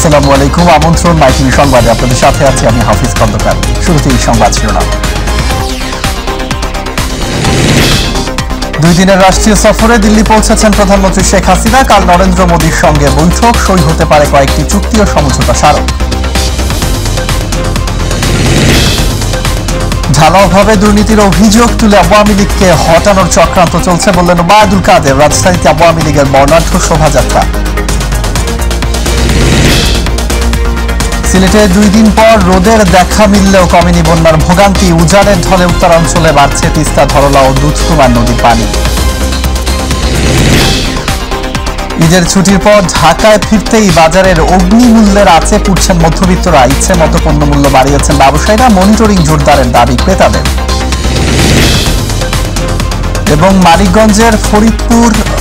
আসসালামু আলাইকুম। আমন্ত্রণ মাইটিভি সংবাদে আপনাদের সাথে আছি আমি হাফিজ খন্দকার। শুরুতেই সংবাদ শিরোনাম। 2 দিনের রাষ্ট্রীয় সফরে দিল্লি পৌঁছেছেন প্রধানমন্ত্রী শেখ হাসিনা। কাল নরেন্দ্র মোদীর সঙ্গে বৈঠক, সই হতে পারে কয়েকটি চুক্তি ও সমঝোতা স্মারক। ঢালাওভাবে দুর্নীতির অভিযোগ তুলে আওয়ামী লীগকে হটানোর চক্রান্ত চলছে বললেন ওবায়দুল কাদের। রাজধানীতে আওয়ামী লীগের বর্ণাঢ্য শোভাযাত্রা। সিলেটে 2 দিন পর রোদের দেখা মিললেও কমেনি বন্যার ভোগান্তি। উজানের ঢলে উত্তরাঞ্চলে বাড়ছে তিস্তা, ধরলা ও দুধকুমার নদীর পানি। ঈদের ছুটির পর ঢাকায় ফিরতেই বাজারের অগ্নিমূল্যের আঁচে পুড়ছেন মধ্যবিত্তরা। ইচ্ছে মতো পণ্যমূল্য বাড়িয়েছেন ব্যবসায়ীরা। মনিটরিং জোরদারের দাবি ক্রেতাদের। এবং মানিকগঞ্জের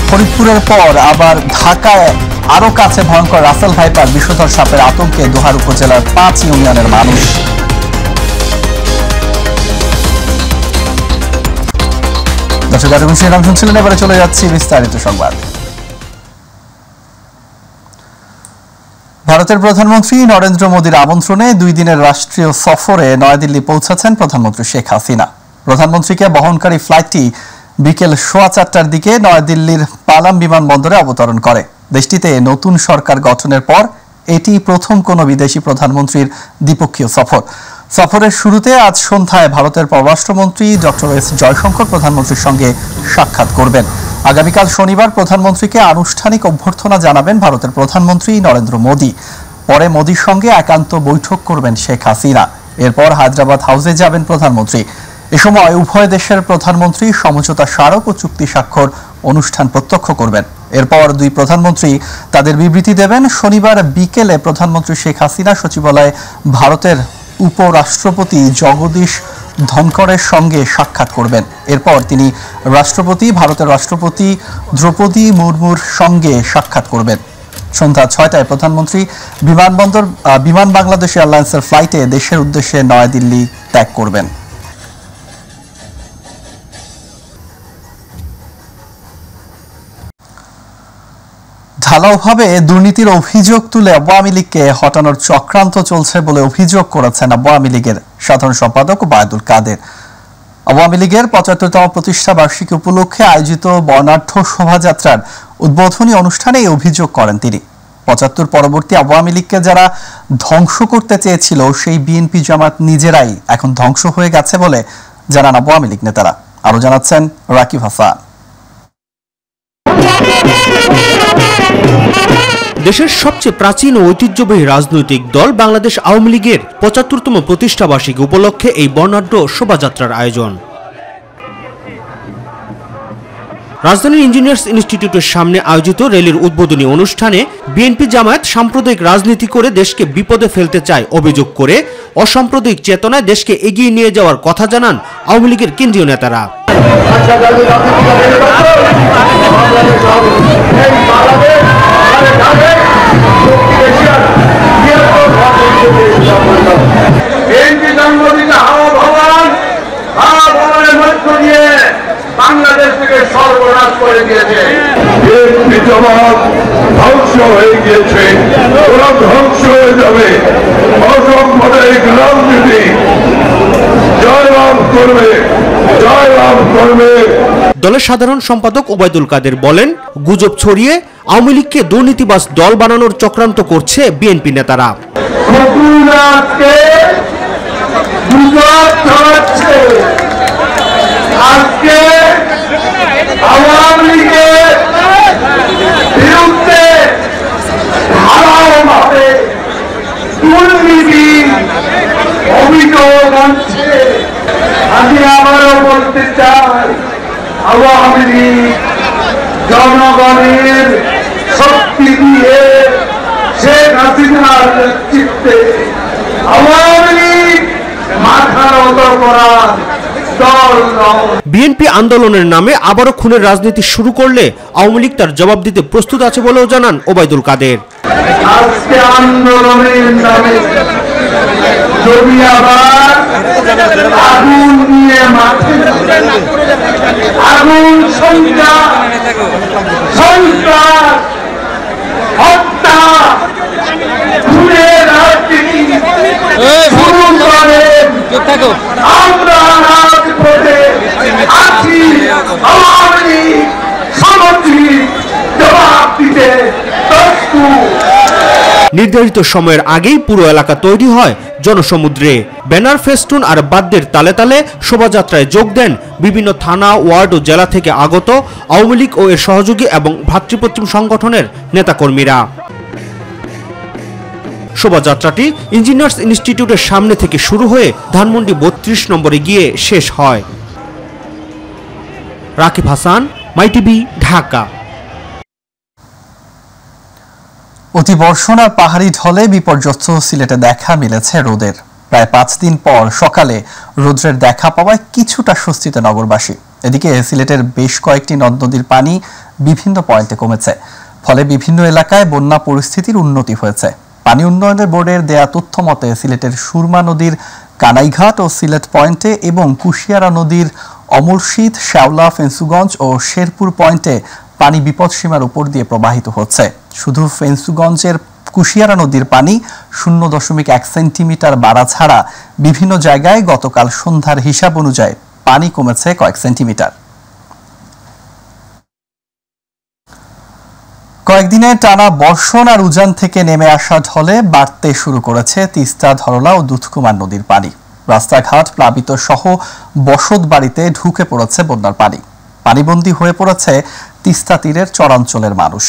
ফরিদপুরের পর আবার ঢাকায় আরো কাছে ভয়ঙ্কর রাসেল ভাইপার বিষধর সাপের আতঙ্কে দোহার উপজেলার 5 ইউনিয়নের মানুষ। দর্শক, এতক্ষণ শিরোনাম শুনছিলেন, এবারে চলে যাচ্ছি বিস্তারিত সংবাদ। ভারতের প্রধানমন্ত্রী নরেন্দ্র মোদীর আমন্ত্রণে 2 দিনের রাষ্ট্রীয় সফরে নয়াদিল্লি পৌঁছেছেন প্রধানমন্ত্রী শেখ হাসিনা। প্রধানমন্ত্রীকে বহনকারী ফ্লাইটটি বিকেল 4:15টার দিকে নয়াদিল্লির পালাম বিমানবন্দরে অবতরণ করে। দেশটিতে নতুন সরকার গঠনের পর এটি প্রথম কোনো বিদেশি প্রধানমন্ত্রীর দ্বিপক্ষীয় সফর। সফরের শুরুতে আজ সন্ধ্যায় ভারতের পররাষ্ট্রমন্ত্রী ডক্টর এস জয়শঙ্কর প্রধানমন্ত্রীর সঙ্গে সাক্ষাৎ করবেন। আগামীকাল শনিবার প্রধানমন্ত্রীকে আনুষ্ঠানিক অভ্যর্থনা জানাবেন ভারতের প্রধানমন্ত্রী নরেন্দ্র মোদী। পরে মোদীর সঙ্গে একান্ত বৈঠক করবেন শেখ হাসিনা। এরপর হায়দ্রাবাদ হাউসে যাবেন প্রধানমন্ত্রী। এ সময় উভয় দেশের প্রধানমন্ত্রী সমঝোতা স্মারক ও চুক্তি স্বাক্ষর অনুষ্ঠান প্রত্যক্ষ করবেন। এরপর 2 প্রধানমন্ত্রী তাদের বিবৃতি দেবেন। শনিবার বিকেলে প্রধানমন্ত্রী শেখ হাসিনা সচিবালয়ে ভারতের উপরাষ্ট্রপতি জগদীশ ধনকরের সঙ্গে সাক্ষাৎ করবেন। এরপর তিনি ভারতের রাষ্ট্রপতি দ্রৌপদী মুর্মুর সঙ্গে সাক্ষাৎ করবেন। সন্ধ্যা 6টায় প্রধানমন্ত্রী বিমান বাংলাদেশ এয়ারলাইন্সের ফ্লাইটে দেশের উদ্দেশ্যে নয়াদিল্লি ত্যাগ করবেন। ঢালাওভাবে দুর্নীতির অভিযোগ তুলে আওয়ামী লীগকে হটানোর চক্রান্ত চলছে বলে অভিযোগ করেছেন আওয়ামী লীগের সাধারণ সম্পাদক ওবায়দুল কাদের। আওয়ামী লীগের 75তম প্রতিষ্ঠা বার্ষিকী উপলক্ষে আয়োজিত বর্ণাঢ্য শোভাযাত্রার উদ্বোধনী অনুষ্ঠানে এই অভিযোগ করেন তিনি। 75 পরবর্তী আওয়ামী লীগকে যারা ধ্বংস করতে চেয়েছিল সেই বিএনপি জামাত নিজেরাই এখন ধ্বংস হয়ে গেছে বলে জানান আওয়ামী লীগ নেতারা। আরো জানাচ্ছেন রাকিব হাসান। দেশের সবচেয়ে প্রাচীন ও ঐতিহ্যবাহী রাজনৈতিক দল বাংলাদেশ আওয়ামী লীগের 75তম প্রতিষ্ঠা বার্ষিকী উপলক্ষে এই বর্ণাঢ্য শোভাযাত্রার আয়োজন। রাজধানীর ইঞ্জিনিয়ার্স ইনস্টিটিউটের সামনে আয়োজিত র্যালির উদ্বোধনী অনুষ্ঠানে বিএনপি জামায়াত সাম্প্রদায়িক রাজনীতি করে দেশকে বিপদে ফেলতে চায় অভিযোগ করে অসাম্প্রদায়িক চেতনায় দেশকে এগিয়ে নিয়ে যাওয়ার কথা জানান আওয়ামী লীগের কেন্দ্রীয় নেতারা। বাংলাদেশ থেকে সর্বনাশ করে দিয়েছে। ধ্বংস হয়ে গিয়েছে, ওরা ধ্বংস হয়ে যাবে। অসাম্প্রদায়িক রাজনীতি জয়লাভ করবে, জয়লাভ করবে। দলের সাধারণ সম্পাদক ওবায়দুল কাদের বলেন, গুজব ছড়িয়ে আওয়ামী লীগকে দুর্নীতিবাজ দল বানানোর চক্রান্ত করছে বিএনপি নেতারা। আজকে আওয়ামী লীগের বিরুদ্ধে ধারাভাবে দুর্নীতি অভিযোগ আনছে। আমি আবারও বলতে চাই, আওয়ামী লীগ জনগণের শক্তি দিয়ে শেখ হাসিনার নেতৃত্বে আওয়ামী লীগ মাথা নত করার বিএনপি আন্দোলনের নামে আবারও খুনের রাজনীতি শুরু করলে আওয়ামী লীগ তার জবাব দিতে প্রস্তুত আছে বলেও জানান ওবায়দুল কাদের। আজকে আন্দোলনের নামে যদি আবার আগুন নিয়ে মাঠে আগুন সন্ত্রাস হত্যা নির্ধারিত সময়ের আগেই পুরো এলাকা তৈরি হয় জনসমুদ্রে। ব্যানার, ফেস্টুন আর বাদ্যের তালে তালে শোভাযাত্রায় যোগ দেন বিভিন্ন থানা, ওয়ার্ড ও জেলা থেকে আগত আওয়ামী লীগ ও এর সহযোগী এবং ভ্রাতৃপ্রতিম সংগঠনের নেতাকর্মীরা। শোভাযাত্রাটি ইঞ্জিনিয়ার্স ইনস্টিটিউটের সামনে থেকে শুরু হয়ে ধানমন্ডি ৩২ নম্বরে গিয়ে শেষ হয়। রাকিব হাসান, মাইটিভি, ঢাকা। অতিবর্ষণ আর পাহাড়ি ঢলে বিপর্যস্ত সিলেটে দেখা মিলেছে রোদের। প্রায় 5 দিন পর সকালে রোদ্রের দেখা পাওয়ায় কিছুটা স্বস্তিতে নগরবাসী। এদিকে সিলেটের বেশ কয়েকটি নদ নদীর পানি বিভিন্ন পয়েন্টে কমেছে, ফলে বিভিন্ন এলাকায় বন্যা পরিস্থিতির উন্নতি হয়েছে। পানি উন্নয়ন বোর্ডের দেয়া তথ্য মতে সিলেটের সুরমা নদীর কানাইঘাট ও সিলেট পয়েন্টে এবং কুশিয়ারা নদীর অমরশীত, শ্যাওলা, ফেন্সুগঞ্জ ও শেরপুর পয়েন্টে পানি বিপদসীমার উপর দিয়ে প্রবাহিত হচ্ছে। শুধু ফেন্সুগঞ্জের কুশিয়ারা নদীর পানি 0.1 সেন্টিমিটার বাড়া ছাড়া বিভিন্ন জায়গায় গতকাল সন্ধ্যার হিসাব অনুযায়ী পানি কমেছে কয়েক সেন্টিমিটার। কয়েকদিনের টানা বর্ষণ আর উজান থেকে নেমে আসা ঢলে বাড়তে শুরু করেছে তিস্তা, ধরলা ও দুধকুমার নদীর পানি। রাস্তাঘাট প্লাবিত সহ বসত বাড়িতে ঢুকে পড়েছে বন্যার পানি। পানিবন্দী হয়ে পড়েছে তিস্তা তীরের চরাঞ্চলের মানুষ।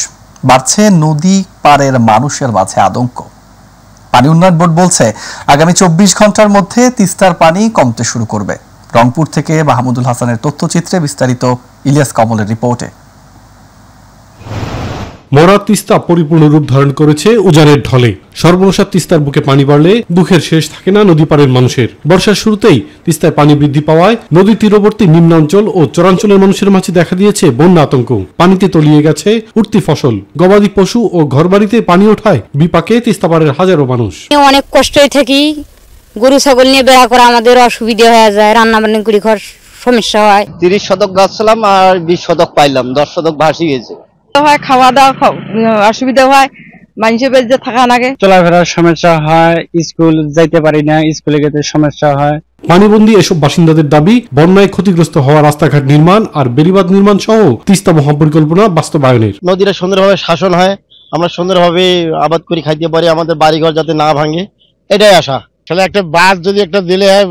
বাড়ছে নদী পাড়ের মানুষের মাঝে আতঙ্ক। পানি উন্নয়ন বোর্ড বলছে আগামী 24 ঘন্টার মধ্যে তিস্তার পানি কমতে শুরু করবে। রংপুর থেকে মাহমুদুল হাসানের তথ্যচিত্রে বিস্তারিত ইলিয়াস কমলের রিপোর্টে। মরা তিস্তা পরিপূর্ণ রূপ ধারণ করেছে উজানের ঢলে। সর্বনাশা তিস্তার বুকে পানি বাড়লে দুঃখের শেষ থাকে না নদী পাড়ের মানুষের। বর্ষার শুরুতেই তিস্তায় পানি বৃদ্ধি পাওয়ায় নদী তীরবর্তী নিম্নাঞ্চল ও চরাঞ্চলের মানুষের মাঝে দেখা দিয়েছে বন্যা আতঙ্ক। পানিতে তলিয়ে গেছে উঠতি ফসল, গবাদি পশু ও ঘরবাড়িতে পানি ওঠায় বিপাকে তিস্তা পাড়ের হাজারো মানুষ। অনেক কষ্টই থাকি, গরু ছাগল নিয়ে বেড়া করা আমাদের অসুবিধা হয়ে যায়, রান্না বান্না করি ঘর সমস্যা হয়। 30 শতক গাছ ছিলাম আর 20 শতক পাইলাম, 10 শতক ভাসি গেছে। খাওয়া দাওয়া অসুবিধা হয়, মানুষের বেঁচে থাকা লাগে, চলাফেরার সমস্যা হয়, স্কুল যাইতে পারি না, স্কুলে যেতে সমস্যা হয়। পানিবন্দী এসব বাসিন্দাদের দাবি বন্যায় ক্ষতিগ্রস্ত হওয়া রাস্তাঘাট নির্মাণ আর বেড়িবাঁধ নির্মাণ সহ তিস্তা মহাপরিকল্পনা বাস্তবায়নের। নদীটা সুন্দরভাবে শাসন হয়, আমরা সুন্দরভাবে আবাদ করে খাইতে পারি, আমাদের বাড়িঘর যাতে না ভাঙে, এটাই আশা। তাহলে একটা বাঁধ যদি একটা দিলে হয়,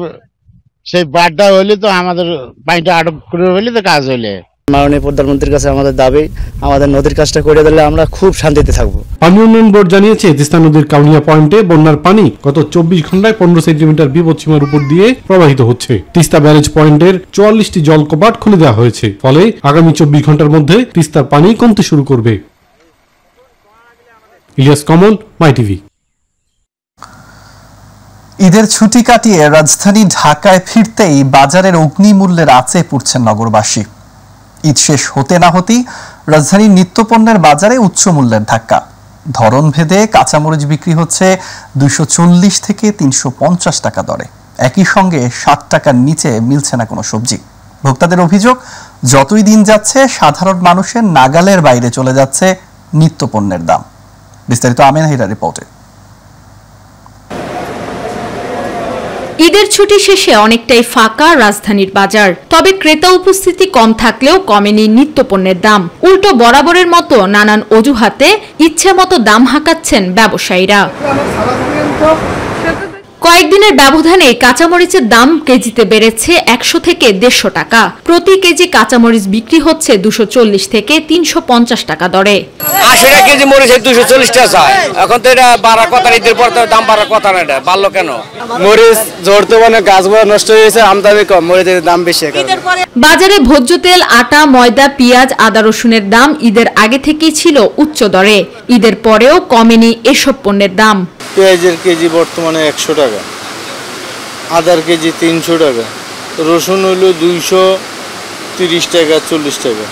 সেই বাঁধটা হইলে তো আমাদের পানিটা আটক করে হইলে তো কাজ হইলে। মাননীয় প্রধানমন্ত্রীর কাছে আমাদের দাবি, আমাদের নদীর কাজটা করে দিলে আমরা খুব শান্তিতে থাকবো। পানি উন্নয়ন বোর্ড জানিয়েছে তিস্তা নদীর কাউনিয়া পয়েন্টে বন্যার পানি গত 24 ঘন্টায় 15 সেন্টিমিটার বিপদসীমার উপর দিয়ে প্রবাহিত হচ্ছে। তিস্তা ব্যারেজ পয়েন্টের 44টি জল কপাট খুলে দেওয়া হয়েছে, ফলে আগামী 24 ঘন্টার মধ্যে তিস্তার পানি কমতে শুরু করবে। ইলিয়াস কমল, মাইটিভি। ঈদের ছুটি কাটিয়ে রাজধানী ঢাকায় ফিরতেই বাজারের অগ্নিমূল্যের আঁচে পড়ছেন নগরবাসী। ঈদ শেষ হতে না হতেই রাজধানীর নিত্যপণ্যের বাজারে উচ্চ মূল্যের ধাক্কা। ধরন ভেদে কাঁচামরিচ বিক্রি হচ্ছে 240 থেকে 350 টাকা দরে। একই সঙ্গে 60 টাকার নিচে মিলছে না কোনো সবজি। ভোক্তাদের অভিযোগ, যতই দিন যাচ্ছে সাধারণ মানুষের নাগালের বাইরে চলে যাচ্ছে নিত্যপণ্যের দাম। বিস্তারিত আমিনা হিরার রিপোর্টে। ঈদের ছুটি শেষে অনেকটাই ফাঁকা রাজধানীর বাজার। তবে ক্রেতা উপস্থিতি কম থাকলেও কমেনি নিত্যপণ্যের দাম। উল্টো বরাবরের মতো নানান অজুহাতে ইচ্ছে মতো দাম হাঁকাচ্ছেন ব্যবসায়ীরা। কয়েকদিনের ব্যবধানে কাঁচামরিচের দাম কেজিতে বেড়েছে 100 থেকে 150 টাকা। প্রতি কেজি কাঁচামরিচ বিক্রি হচ্ছে 240 থেকে 350 টাকা দরে। 80 টাকা কেজি মরিচ 240 টাকা চায়। এখন তো এটা বাড়ার কথা, ঈদের পর তো দাম বাড়ার কথা না, এটা বাড়লো কেন? মরিচ জড়তে মানে গাছগুলো নষ্ট হয়ে গেছে, আমদানি কম, মরিচের দাম বেশি। বাজারে ভোজ্য তেল, আটা, ময়দা, পেঁয়াজ, আদা, রসুনের দাম ঈদের আগে থেকেই ছিল উচ্চ দরে। ঈদের পরেও কমেনি এসব পণ্যের দাম। পেঁয়াজের কেজি বর্তমানে 100 টাকা, আদার কেজি 300 টাকা, রসুন হইল 230 টাকা, 40 টাকা।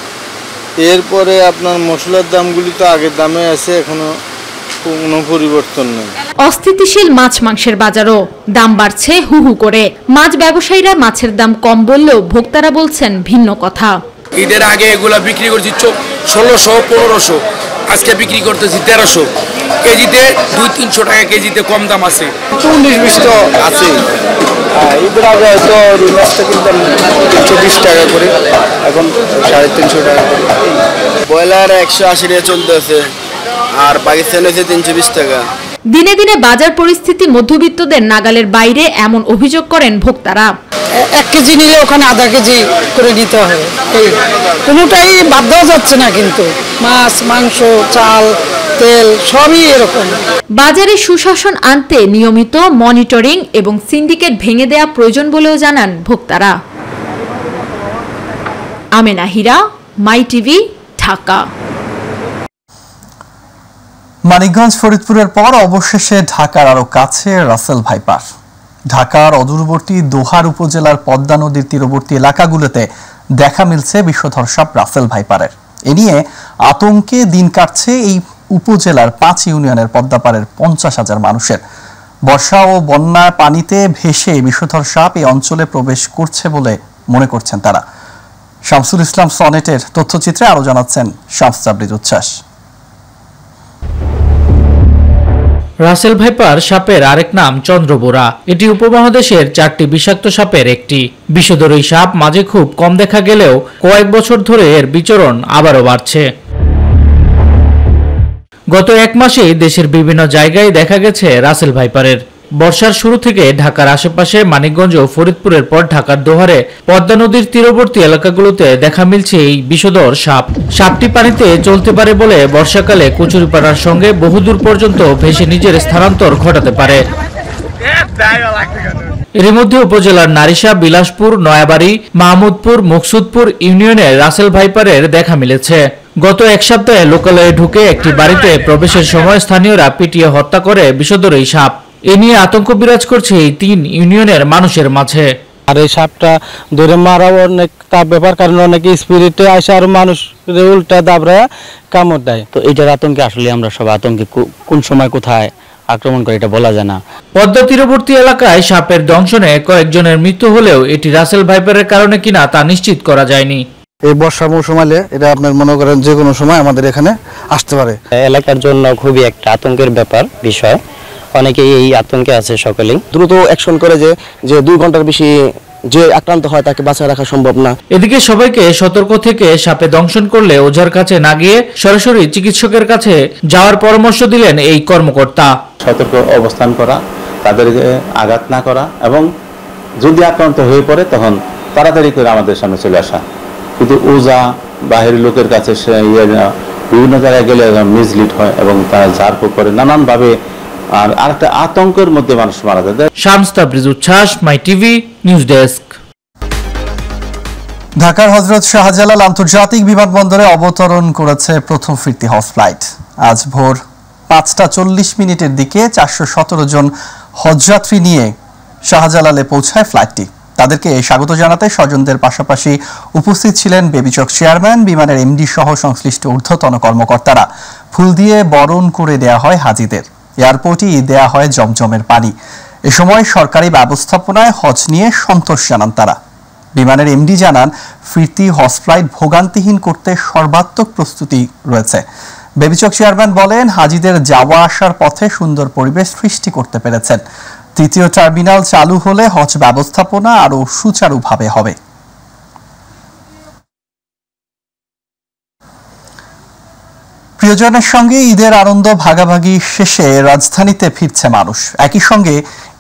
এরপরে আপনার মশলার দামগুলি তো আগের দামে আছে, এখনো কোনো পরিবর্তন নেই। অস্থিতিশীল মাছ মাংসের বাজারও দাম বাড়ছে হু হু করে। মাছ ব্যবসায়ীরা মাছের দাম কম বললেও ভোক্তারা বলছেন ভিন্ন কথা। ঈদের আগে এগুলা বিক্রি করছি 1600, 1500, আজকে বিক্রি করতেছি 1300 কেজিতে। 200-300 টাকা কেজিতে কম দাম আছে। 40-20 তো আছে। ঈদের আগে হয়তো রুই মাছটা কিনতাম 120 টাকা করে, এখন 350 টাকা করে। ব্রয়লার 180 টাকা চলতেছে, আর পাকিস্তান হচ্ছে 320 টাকা। দিনে দিনে বাজার পরিস্থিতি মধ্যবিত্তদের নাগালের বাইরে এমন অভিযোগ করেন ভোক্তারা। 1 কেজি নিলে ওখানে আধা কেজি করে নিতে হয়, কোনোটাই বাদ দেওয়া যাচ্ছে না। কিন্তু মাছ, মাংস, চাল, তেল সবই এরকম। বাজারে সুশাসন আনতে নিয়মিত মনিটরিং এবং সিন্ডিকেট ভেঙে দেওয়া প্রয়োজন বলেও জানান ভোক্তারা। আমেনা হীরা, মাই টিভি, ঢাকা। মানিকগঞ্জ ফরিদপুরের পর অবশেষে ঢাকার আরো কাছে রাসেল ভাইপার। ঢাকার অদূরবর্তী দোহার উপজেলার পদ্মা নদীর তীরবর্তী এলাকাগুলোতে দেখা মিলছে বিষধর সাপ রাসেল ভাইপারের। এ নিয়ে আতঙ্কে দিন কাটছে এই উপজেলার 5 ইউনিয়নের পদ্মাপাড়ের 50,000 মানুষের। বর্ষা ও বন্যা পানিতে ভেসে বিষধর সাপ এই অঞ্চলে প্রবেশ করছে বলে মনে করছেন তারা। শামসুল ইসলাম সনেটের তথ্যচিত্রে আরো জানাচ্ছেন শামস তাবরিজ উচ্ছ্বাস। রাসেল ভাইপার সাপের আরেক নাম চন্দ্রবোরা। এটি উপমহাদেশের 4টি বিষাক্ত সাপের একটি। বিষধর এই সাপ মাঝে খুব কম দেখা গেলেও কয়েক বছর ধরে এর বিচরণ আবারও বাড়ছে। গত 1 মাসে দেশের বিভিন্ন জায়গায় দেখা গেছে রাসেল ভাইপারের। বর্ষার শুরু থেকে ঢাকার আশেপাশে মানিকগঞ্জ ও ফরিদপুরের পর ঢাকার দোহারে পদ্মা নদীর তীরবর্তী এলাকাগুলোতে দেখা মিলছে এই বিষধর সাপ। সাপটি পানিতে চলতে পারে বলে বর্ষাকালে কচুরিপাড়ার সঙ্গে বহুদূর পর্যন্ত ভেসে নিজের স্থানান্তর ঘটাতে পারে। এর মধ্যে উপজেলার নারিশা, বিলাসপুর, নয়াবাড়ি, মাহমুদপুর, মুকসুদপুর ইউনিয়নে রাসেল ভাইপারের দেখা মিলেছে। গত 1 সপ্তাহে লোকালয়ে ঢুকে একটি বাড়িতে প্রবেশের সময় স্থানীয়রা পিটিয়ে হত্যা করে বিষধর এই সাপ। এ নিয়ে আতঙ্ক বিরাজ করছে এই 3 ইউনিয়নের মানুষের মাঝে। আর এই সাপটা ধরে মারাও অনেক তাপ ব্যাপার, কারণ অনেকে স্পিরিটে আসে আর মানুষ উল্টা দাবড়া কামড় দেয়। তো এইটার আতঙ্কে আসলে আমরা সব আতঙ্কে কোন সময় কোথায় আক্রমণ করে এটা বলা যায় না। পদ্মা তীরবর্তী এলাকায় সাপের দংশনে কয়েকজনের মৃত্যু হলেও এটি রাসেল ভাইপারের কারণে কিনা তা নিশ্চিত করা যায়নি। এই বর্ষা মৌসুম এলে এটা আপনার মনে করেন যে কোনো সময় আমাদের এখানে আসতে পারে। এলাকার জন্য খুবই একটা আতঙ্কের বিষয়। অনেকেই এই আতঙ্কে আছে। সকলেই দ্রুত অ্যাকশন করে যে 2 ঘন্টার বেশি যে আক্রান্ত হয় তাকে বাঁচিয়ে রাখা সম্ভব না। এদিকে সবাইকে সতর্ক থেকে সাপে দংশন করলে ওঝার কাছে না গিয়ে সরাসরি চিকিৎসকের কাছে যাওয়ার পরামর্শ দিলেন এই কর্মকর্তা। সতর্ক অবস্থান করা, তাদেরকে আঘাত না করা এবং যদি আক্রান্ত হয়ে পড়ে তখন তাড়াতাড়ি করে আমাদের সামনে চলে আসা। কিন্তু ওঝা বাহিরের লোকের কাছে বিভিন্ন জায়গায় গেলে মিসলিড হয় এবং তারা ঝাড়ফুঁক করে নানানভাবে, আর আরেকটা আতঙ্কের মধ্যে মানুষ মারা যায়। শামস তাবরিজ উচ্ছ্বাস, মাই টিভি নিউজ ডেস্ক। ঢাকার হযরত শাহজালাল আন্তর্জাতিক বিমানবন্দরে অবতরণ করেছে প্রথম ফিরতি হজ ফ্লাইট। আজ ভোর 5:40 দিকে 417 জন হজযাত্রী নিয়ে শাহজালালে পৌঁছায় ফ্লাইটটি। তাদেরকে স্বাগত জানাতে স্বজনদের পাশাপাশি উপস্থিত ছিলেন বেবিচক চেয়ারম্যান, বিমানের এমডি সহ সংশ্লিষ্ট ঊর্ধ্বতন কর্মকর্তারা। ফুল দিয়ে বরণ করে দেয়া হয় হাজিদের। এয়ারপোর্টেই দেয়া হয় জমজমের পানি। এ সময় সরকারি ব্যবস্থাপনায় হজ নিয়ে সন্তোষ জানান তারা। বিমানের এমডি জানান, ফিরতি হজ ফ্লাইট ভোগান্তিহীন করতে সর্বাত্মক প্রস্তুতি রয়েছে। বেবিচক চেয়ারম্যান বলেন, হাজিদের যাওয়া আসার পথে সুন্দর পরিবেশ সৃষ্টি করতে পেরেছেন। 3য় টার্মিনাল চালু হলে হজ ব্যবস্থাপনা আরও সুচারুভাবে হবে। প্রিয়জনের সঙ্গে ঈদের আনন্দ ভাগাভাগি শেষে রাজধানীতে ফিরছে মানুষ। একই সঙ্গে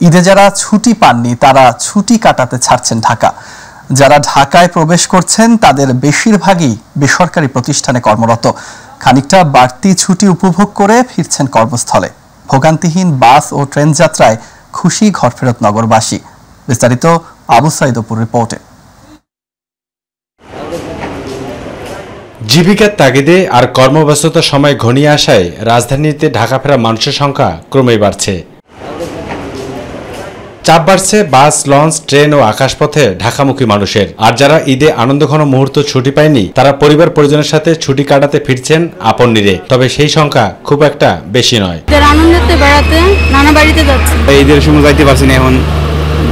ঈদে যারা ছুটি পাননি তারা ছুটি কাটাতে ছাড়ছেন ঢাকা। যারা ঢাকায় প্রবেশ করছেন তাদের বেশিরভাগই বেসরকারি প্রতিষ্ঠানে কর্মরত। খানিকটা বাড়তি ছুটি উপভোগ করে ফিরছেন কর্মস্থলে। ভোগান্তিহীন বাস ও ট্রেন যাত্রায় খুশি ঘরফেরত নগরবাসী। বিস্তারিত আবু সাইদ অপুর রিপোর্টে। জীবিকার তাগিদে আর কর্মব্যস্ততার সময় ঘনিয়ে আসায় রাজধানীতে ঢাকা ফেরা মানুষের সংখ্যা ক্রমেই বাড়ছে। চাপ বাড়ছে বাস, লঞ্চ, ট্রেন ও আকাশপথে ঢাকামুখী মানুষের। আর যারা ঈদে আনন্দঘন মুহূর্ত ছুটি পায়নি তারা পরিবার পরিজনের সাথে ছুটি কাটাতে ফিরছেন আপন নিরে। তবে সেই সংখ্যা খুব একটা বেশি নয়। আনন্দে বেড়াতে নানা বাড়িতে যাচ্ছি, ঈদের সময় যাইতে পারছি না, এখন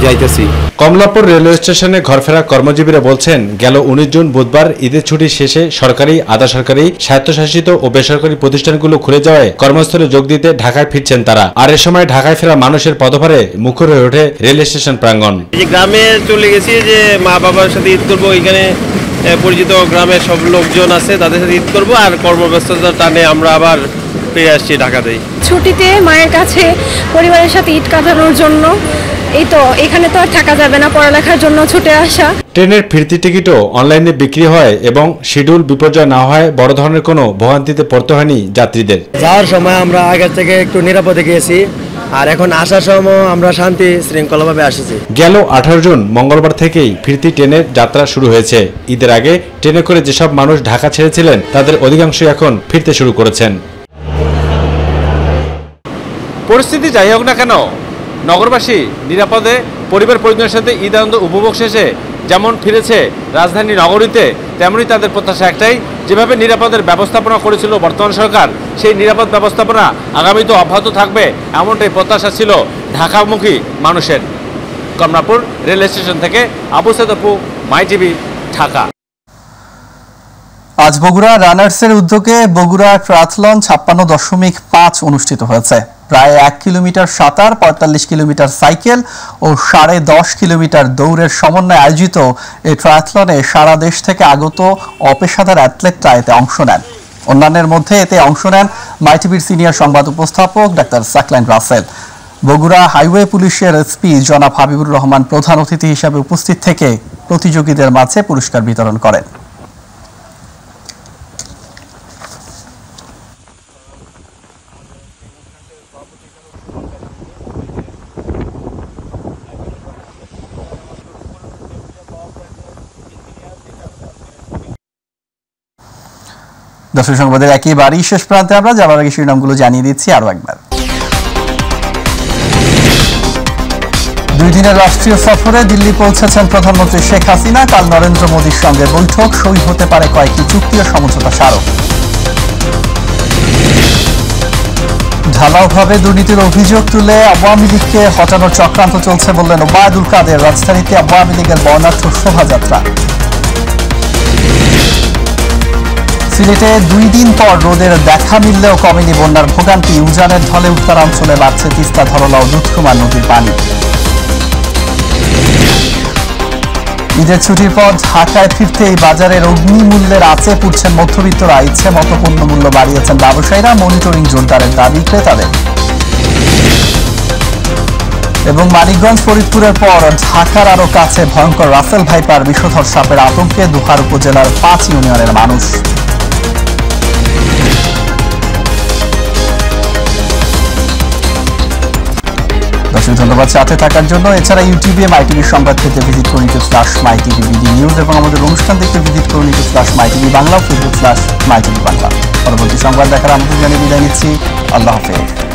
যাইতেছি। কমলাপুর রেলওয়ে স্টেশনে ঘরফেরা কর্মজীবীরা বলছেন, গেল 19 জুন বুধবার ঈদের ছুটি শেষে সরকারি, আধা সরকারি, স্বায়ত্তশাসিত ও বেসরকারি প্রতিষ্ঠানগুলো খুলে যাওয়ায় কর্মস্থলে যোগ দিতে ঢাকায় ফিরছেন তারা। আর এ সময় ঢাকায় ফেরা মানুষের পদভারে মুখর হয়ে ওঠে রেল স্টেশন প্রাঙ্গণ। গ্রামে চলে গেছি যে মা বাবার সাথে ঈদ করবো, এখানে পরিচিত গ্রামের সব লোকজন আছে তাদের সাথে ঈদ করবো, আর কর্মব্যস্ততার টানে আমরা আবার পেয়ে আসছি ঢাকাতেই। ছুটিতে মায়ের কাছে পরিবারের সাথে ঈদ কাটানোর জন্য, এই তো এখানে তো আর থাকা যাবে না, পড়ালেখার জন্য ছুটে আসা। ট্রেনের ফিরতি টিকিটও অনলাইনে বিক্রি হয় এবং শিডিউল বিপর্যয় না হয় বড় ধরনের কোনো ভোগান্তিতে পড়তে হয়নি যাত্রীদের। যাওয়ার সময় আমরা আগে থেকে একটু নিরাপদে গিয়েছি, আর এখন আসার সময় আমরা শান্তি শৃঙ্খলাভাবে আসছি। গেল 18 জুন মঙ্গলবার থেকেই ফিরতি ট্রেনের যাত্রা শুরু হয়েছে। ঈদের আগে ট্রেনে করে যেসব মানুষ ঢাকা ছেড়েছিলেন তাদের অধিকাংশই এখন ফিরতে শুরু করেছেন। পরিস্থিতি যাই হোক না কেন, নগরবাসী নিরাপদে পরিবার পরিজনের সাথে ঈদ আনন্দ উপভোগ শেষে যেমন ফিরেছে রাজধানী নগরীতে, তেমনই তাদের প্রত্যাশা একটাই, যেভাবে নিরাপদের ব্যবস্থাপনা করেছিল বর্তমান সরকার, সেই নিরাপদ ব্যবস্থাপনা আগামীতেও অব্যাহত থাকবে এমনটাই প্রত্যাশা ছিল ঢাকামুখী মানুষের। কমলাপুর রেল স্টেশন থেকে আবু সাইদ আপু, মাই টিভি, ঢাকা। আজ বগুড়া রানার্সের উদ্যোগে বগুড়া ট্রায়াথলন 56.5 অনুষ্ঠিত হয়েছে। প্রায় 1 কিলোমিটার সাঁতার, 45 কিলোমিটার সাইকেল ও 10.5 কিলোমিটার দৌড়ের সমন্বয়ে আয়োজিত এই ট্রায়াথলনে সারা দেশ থেকে আগত অপেশাদার অ্যাথলেটরা এতে অংশ নেন। অন্যান্যের মধ্যে এতে অংশ নেন মাই টিভির সিনিয়র সংবাদ উপস্থাপক ডাক্তার সাকলাইন রাসেল। বগুড়া হাইওয়ে পুলিশের এসপি জনাব হাবিবুর রহমান প্রধান অতিথি হিসেবে উপস্থিত থেকে প্রতিযোগীদের মাঝে পুরস্কার বিতরণ করেন। দর্শক সংবাদের একেবারেই শেষ প্রান্তে আমরা যাবার আগে শিরোনামগুলো জানিয়ে দিচ্ছি আরো একবার। 2 দিনের রাষ্ট্রীয় সফরে দিল্লি পৌঁছেছেন প্রধানমন্ত্রী শেখ হাসিনা। কাল নরেন্দ্র মোদীর সঙ্গে বৈঠক, সই হতে পারে কয়েকটি চুক্তি ও সমঝোতা স্মারক। ঢালাওভাবে দুর্নীতির অভিযোগ তুলে আওয়ামী লীগকে হটানোর চক্রান্ত চলছে বললেন ওবায়দুল কাদের। রাজধানীতে আওয়ামী লীগের বর্ণাঢ্য শোভাযাত্রা। সিলেটে 2 দিন পর রোদের দেখা মিললেও কমেনি বন্যার ভোগান্তি। উজানের ঢলে উত্তরাঞ্চলে বাড়ছে তিস্তা, ধরলা ও দুধকুমার নদীর পানি। ঈদের ছুটির পর ঢাকায় ফিরতেই বাজারের অগ্নিমূল্যের আঁচে পুড়ছেন মধ্যবিত্তরা। ইচ্ছে মতো পণ্য মূল্য বাড়িয়েছেন ব্যবসায়ীরা, মনিটরিং জোরদারের দাবি ক্রেতাদের। এবং মানিকগঞ্জ ফরিদপুরের পর ঢাকার আরো কাছে ভয়ঙ্কর রাসেল ভাইপার বিষধর সাপের আতঙ্কে দোহার উপজেলার 5 ইউনিয়নের মানুষ। ধন্যবাদ সাথে থাকার জন্য। এছাড়া ইউটিউবে মাই টিভি সংবাদ পেতে ভিজিট করুন /mytvbd নিউজ এবং আমাদের অনুষ্ঠান দেখতে ভিজিট করুন /mytv Bangla, Facebook /mytv Bangla. পরবর্তী সংবাদ দেখার আমন্ত্রণ জানিয়ে বিদায় নিচ্ছি। আল্লাহ হাফেজ।